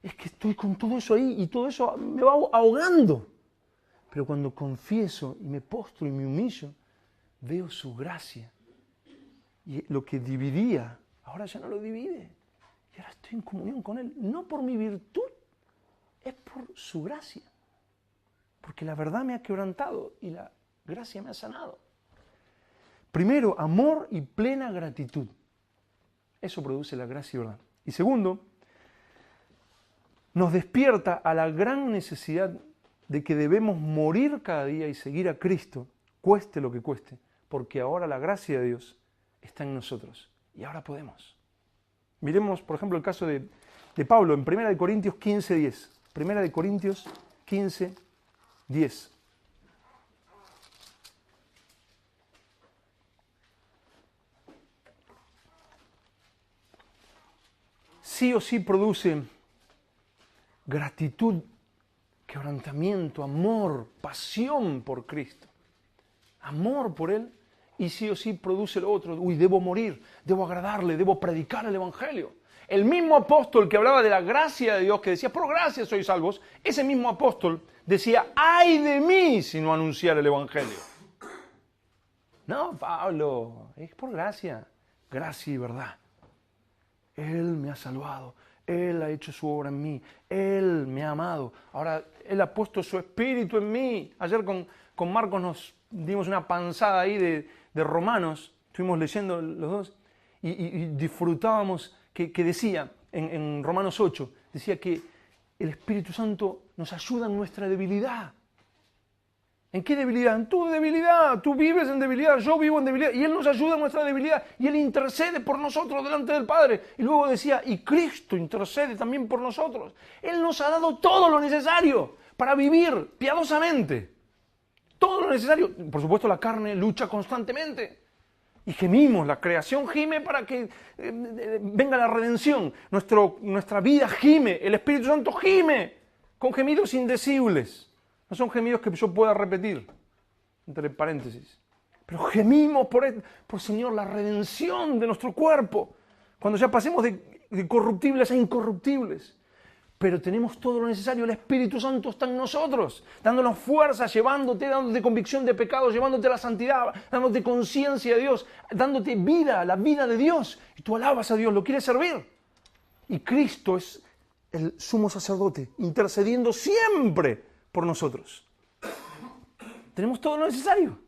es que estoy con todo eso ahí y todo eso me va ahogando. Pero cuando confieso y me postro y me humillo, veo su gracia. Y lo que dividía, ahora ya no lo divide. Y ahora estoy en comunión con Él. No por mi virtud, es por su gracia. Porque la verdad me ha quebrantado y la gracia me ha sanado. Primero, amor y plena gratitud. Eso produce la gracia y verdad. Y segundo, nos despierta a la gran necesidad de que debemos morir cada día y seguir a Cristo, cueste lo que cueste, porque ahora la gracia de Dios está en nosotros y ahora podemos. Miremos, por ejemplo, el caso de Pablo en 1 Corintios 15:10. 1 Corintios 15:10. Sí o sí produce gratitud, quebrantamiento, amor, pasión por Cristo, amor por Él, y sí o sí produce lo otro. Uy, debo morir, debo agradarle, debo predicar el Evangelio. El mismo apóstol que hablaba de la gracia de Dios, que decía, por gracia sois salvos, ese mismo apóstol decía, ¡ay de mí si no anunciar el Evangelio! No, Pablo, es por gracia, gracia y verdad. Él me ha salvado, Él ha hecho su obra en mí, Él me ha amado. Ahora, Él ha puesto su espíritu en mí. Ayer con Marcos nos dimos una panzada ahí de Romanos, estuvimos leyendo los dos y disfrutábamos que decía en Romanos 8, decía que el Espíritu Santo nos ayuda en nuestra debilidad. ¿En qué debilidad? En tu debilidad. Tú vives en debilidad, yo vivo en debilidad. Y Él nos ayuda en nuestra debilidad. Y Él intercede por nosotros delante del Padre. Y luego decía, y Cristo intercede también por nosotros. Él nos ha dado todo lo necesario para vivir piadosamente. Todo lo necesario. Por supuesto, la carne lucha constantemente. Y gemimos, la creación gime para que venga la redención. Nuestra vida gime, el Espíritu Santo gime con gemidos indecibles. No son gemidos que yo pueda repetir, entre paréntesis. Pero gemimos por Señor, la redención de nuestro cuerpo. Cuando ya pasemos de corruptibles a incorruptibles. Pero tenemos todo lo necesario. El Espíritu Santo está en nosotros, dándonos fuerza, dándote convicción de pecado, llevándote a la santidad, dándote conciencia de Dios, dándote vida, la vida de Dios. Y tú alabas a Dios, lo quieres servir. Y Cristo es el sumo sacerdote, intercediendo siempre por nosotros. Tenemos todo lo necesario.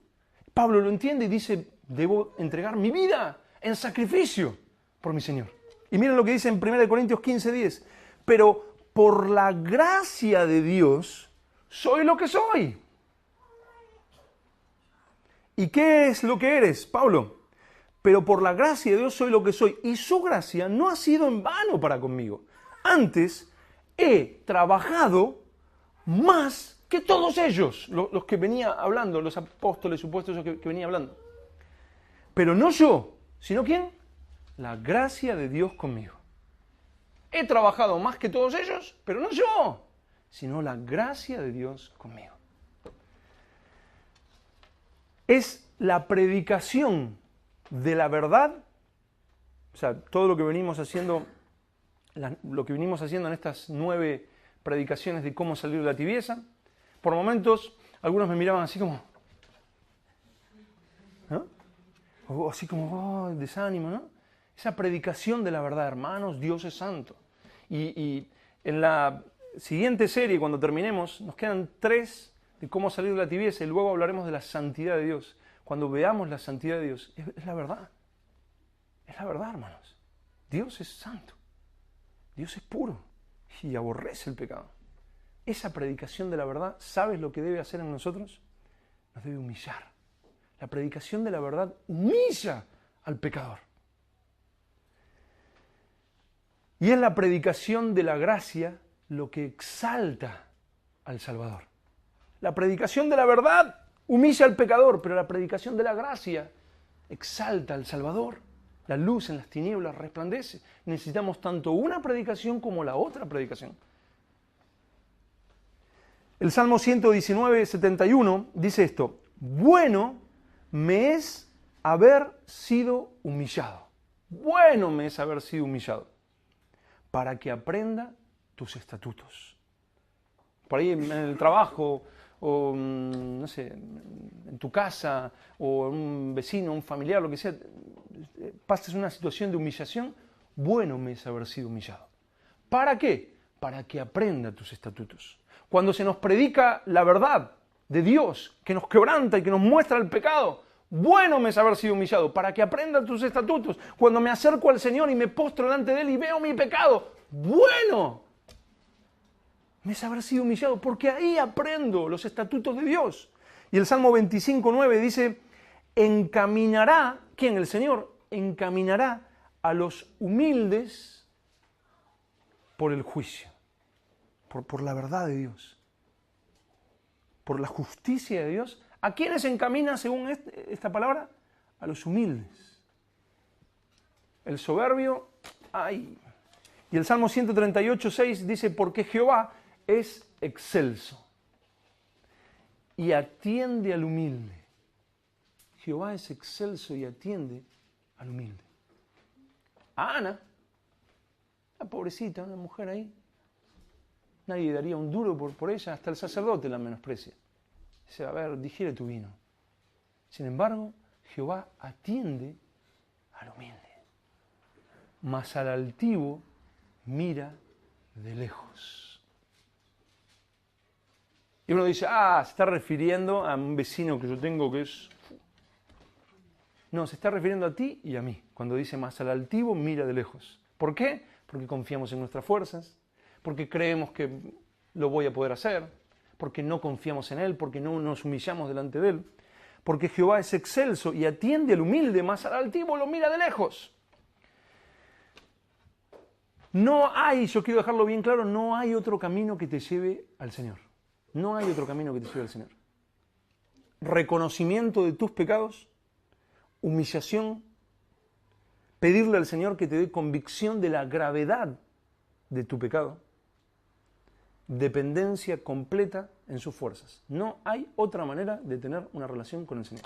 Pablo lo entiende y dice, debo entregar mi vida en sacrificio por mi Señor. Y miren lo que dice en 1 Corintios 15:10. Pero por la gracia de Dios soy lo que soy. ¿Y qué es lo que eres, Pablo? Pero por la gracia de Dios soy lo que soy. Y su gracia no ha sido en vano para conmigo. Antes he trabajado más que todos ellos, los que venía hablando, los apóstoles supuestos que venía hablando. Pero no yo, sino ¿quién? La gracia de Dios conmigo. He trabajado más que todos ellos, pero no yo, sino la gracia de Dios conmigo. Es la predicación de la verdad, o sea, todo lo que venimos haciendo, en estas 9 predicaciones de cómo salir de la tibieza. Por momentos, algunos me miraban así como, ¿no? O así como, desánimo, ¿no? Esa predicación de la verdad, hermanos, Dios es santo. Y en la siguiente serie, cuando terminemos, nos quedan 3 de cómo salir de la tibieza y luego hablaremos de la santidad de Dios. Cuando veamos la santidad de Dios, es la verdad. Es la verdad, hermanos. Dios es santo. Dios es puro y aborrece el pecado. Esa predicación de la verdad, ¿sabes lo que debe hacer en nosotros? Nos debe humillar. La predicación de la verdad humilla al pecador. Y es la predicación de la gracia lo que exalta al Salvador. La predicación de la verdad humilla al pecador, pero la predicación de la gracia exalta al Salvador. La luz en las tinieblas resplandece. Necesitamos tanto una predicación como la otra predicación. El Salmo 119, 71 dice esto: bueno me es haber sido humillado. Bueno me es haber sido humillado, para que aprenda tus estatutos. Por ahí en el trabajo, o no sé, en tu casa, o un vecino, un familiar, lo que sea, pases una situación de humillación, bueno me es haber sido humillado. ¿Para qué? Para que aprenda tus estatutos. Cuando se nos predica la verdad de Dios, que nos quebranta y que nos muestra el pecado, bueno me es haber sido humillado, para que aprenda tus estatutos. Cuando me acerco al Señor y me postro delante de Él y veo mi pecado, bueno me es haber sido humillado, porque ahí aprendo los estatutos de Dios. Y el Salmo 25:9 dice, encaminará, ¿quién? El Señor encaminará a los humildes por el juicio, por la verdad de Dios, por la justicia de Dios. ¿A quiénes encamina según esta palabra? A los humildes. El soberbio, ¡ay! Y el Salmo 138:6 dice, porque Jehová es excelso y atiende al humilde. Jehová es excelso y atiende al humilde. A Ana, la pobrecita, una mujer ahí, nadie daría un duro por ella, hasta el sacerdote la menosprecia. Dice, a ver, digiere tu vino. Sin embargo, Jehová atiende al humilde, mas al altivo mira de lejos. Y uno dice, se está refiriendo a un vecino que yo tengo que es... No, se está refiriendo a ti y a mí, cuando dice, mas al altivo mira de lejos. ¿Por qué? Porque confiamos en nuestras fuerzas, porque creemos que lo voy a poder hacer, porque no confiamos en Él, porque no nos humillamos delante de Él, porque Jehová es excelso y atiende al humilde, mas al altivo lo mira de lejos. No hay, yo quiero dejarlo bien claro, no hay otro camino que te lleve al Señor. No hay otro camino que te lleve al Señor. Reconocimiento de tus pecados, humillación, pedirle al Señor que te dé convicción de la gravedad de tu pecado, dependencia completa en sus fuerzas. No hay otra manera de tener una relación con el Señor.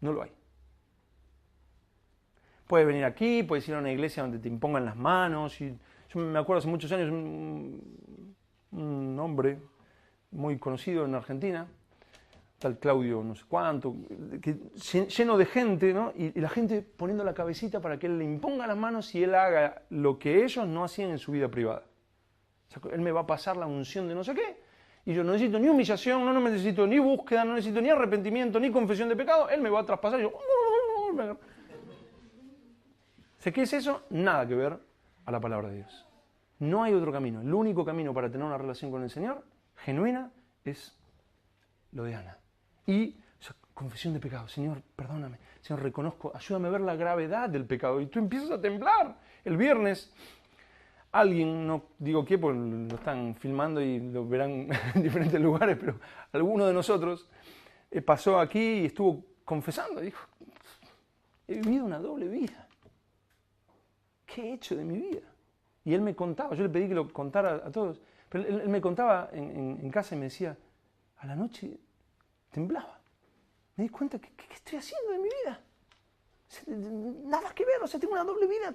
No lo hay. Puedes venir aquí, puedes ir a una iglesia donde te impongan las manos. Yo me acuerdo hace muchos años un hombre muy conocido en Argentina, tal Claudio no sé cuánto, lleno de gente, ¿no? Y la gente poniendo la cabecita para que él le imponga las manos y él haga lo que ellos no hacían en su vida privada. O sea, él me va a pasar la unción de no sé qué, y yo no necesito ni humillación, no necesito ni búsqueda, no necesito ni arrepentimiento, ni confesión de pecado, él me va a traspasar y yo... ¿Qué es eso? Nada que ver a la palabra de Dios. No hay otro camino. El único camino para tener una relación con el Señor genuina es lo de Ana. Y confesión de pecado. Señor, perdóname. Señor, reconozco. Ayúdame a ver la gravedad del pecado. Y tú empiezas a temblar. El viernes, alguien, no digo qué, porque lo están filmando y lo verán en diferentes lugares, pero alguno de nosotros pasó aquí y estuvo confesando. Dijo, he vivido una doble vida. ¿Qué he hecho de mi vida? Y él me contaba, yo le pedí que lo contara a todos, pero él me contaba en casa y me decía, a la noche temblaba. Me di cuenta, ¿qué estoy haciendo de mi vida? Nada que ver, tengo una doble vida,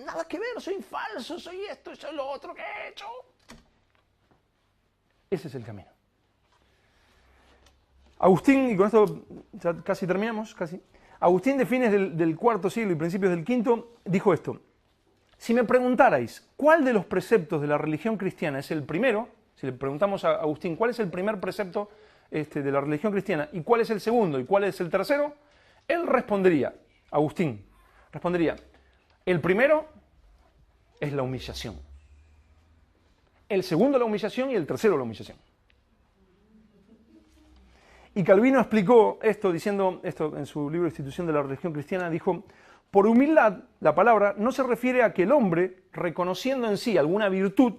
nada que ver, soy falso, soy esto, soy lo otro que he hecho. Ese es el camino. Agustín, y con esto ya casi terminamos, Agustín de fines del IV siglo y principios del V dijo esto. Si me preguntarais cuál de los preceptos de la religión cristiana es el primero, si le preguntamos a Agustín cuál es el primer precepto de la religión cristiana y cuál es el segundo y cuál es el tercero, él respondería, Agustín, respondería, el primero es la humillación, el segundo la humillación y el tercero la humillación. Y Calvino explicó esto diciendo esto en su libro Institución de la Religión Cristiana, dijo, por humildad, la palabra no se refiere a que el hombre, reconociendo en sí alguna virtud,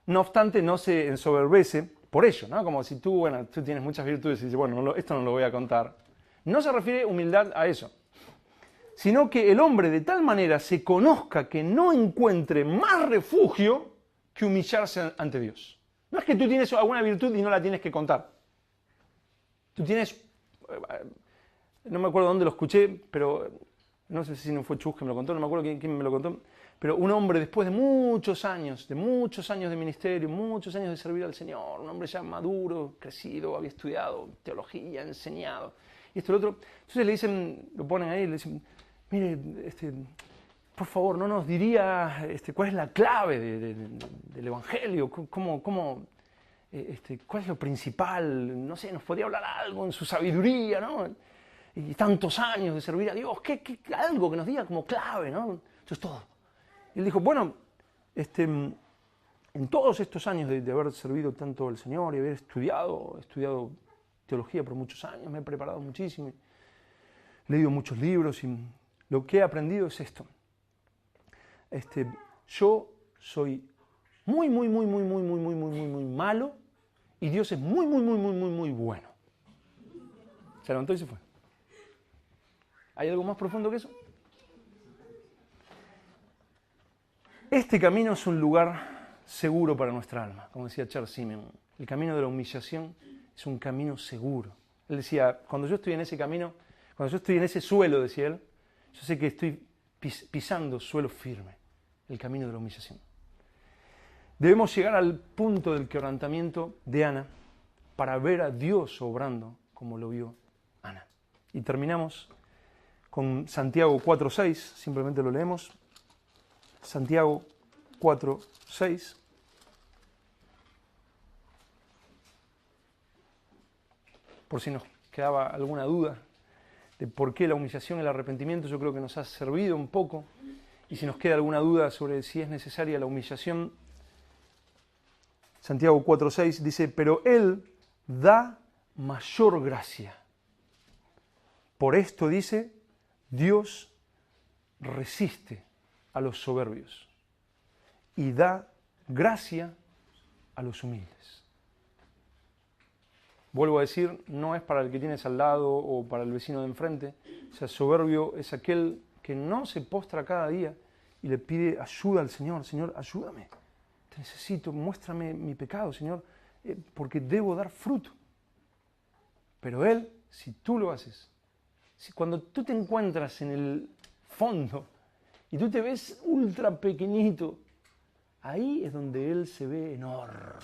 no obstante no se ensoberbece por ello, ¿no? Como si tú tienes muchas virtudes y dices, bueno, esto no lo voy a contar. No se refiere humildad a eso, sino que el hombre de tal manera se conozca que no encuentre más refugio que humillarse ante Dios. No es que tú tienes alguna virtud y no la tienes que contar. Tú tienes, no me acuerdo dónde lo escuché, pero no sé si no fue Chus que me lo contó, no me acuerdo quién me lo contó, pero un hombre después de muchos años de ministerio, muchos años de servir al Señor, un hombre ya maduro, crecido, había estudiado teología, enseñado, y esto y lo otro. Entonces le dicen, lo ponen ahí, le dicen, mire, por favor, ¿no nos diría cuál es la clave del Evangelio? ¿Cuál es lo principal? No sé, nos podría hablar algo en su sabiduría, ¿no? Y tantos años de servir a Dios, algo que nos diga como clave, ¿no? Eso es todo. Y él dijo, bueno, en todos estos años de haber servido tanto al Señor y haber estudiado teología por muchos años, me he preparado muchísimo, he leído muchos libros y lo que he aprendido es esto. Yo soy muy malo y Dios es muy bueno. Se levantó y se fue. ¿Hay algo más profundo que eso? Este camino es un lugar seguro para nuestra alma, como decía Charles Simeon. El camino de la humillación es un camino seguro. Él decía, cuando yo estoy en ese camino, cuando yo estoy en ese suelo, decía él, yo sé que estoy pisando suelo firme, el camino de la humillación. Debemos llegar al punto del quebrantamiento de Ana para ver a Dios obrando como lo vio Ana. Y terminamos con Santiago 4:6, simplemente lo leemos. Santiago 4:6. Por si nos quedaba alguna duda de por qué la humillación y el arrepentimiento, yo creo que nos ha servido un poco. Y si nos queda alguna duda sobre si es necesaria la humillación, Santiago 4:6 dice, pero Él da mayor gracia. Por esto dice, Dios resiste a los soberbios y da gracia a los humildes. Vuelvo a decir, no es para el que tienes al lado o para el vecino de enfrente. O sea, soberbio es aquel que no se postra cada día y le pide ayuda al Señor. Señor, ayúdame. Te necesito, muéstrame mi pecado, Señor, porque debo dar fruto. Pero Él, si tú lo haces, cuando tú te encuentras en el fondo y tú te ves ultra pequeñito, ahí es donde Él se ve enorme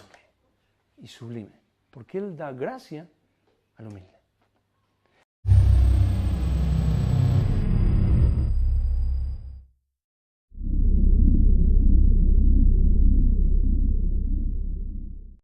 y sublime, porque Él da gracia al humilde.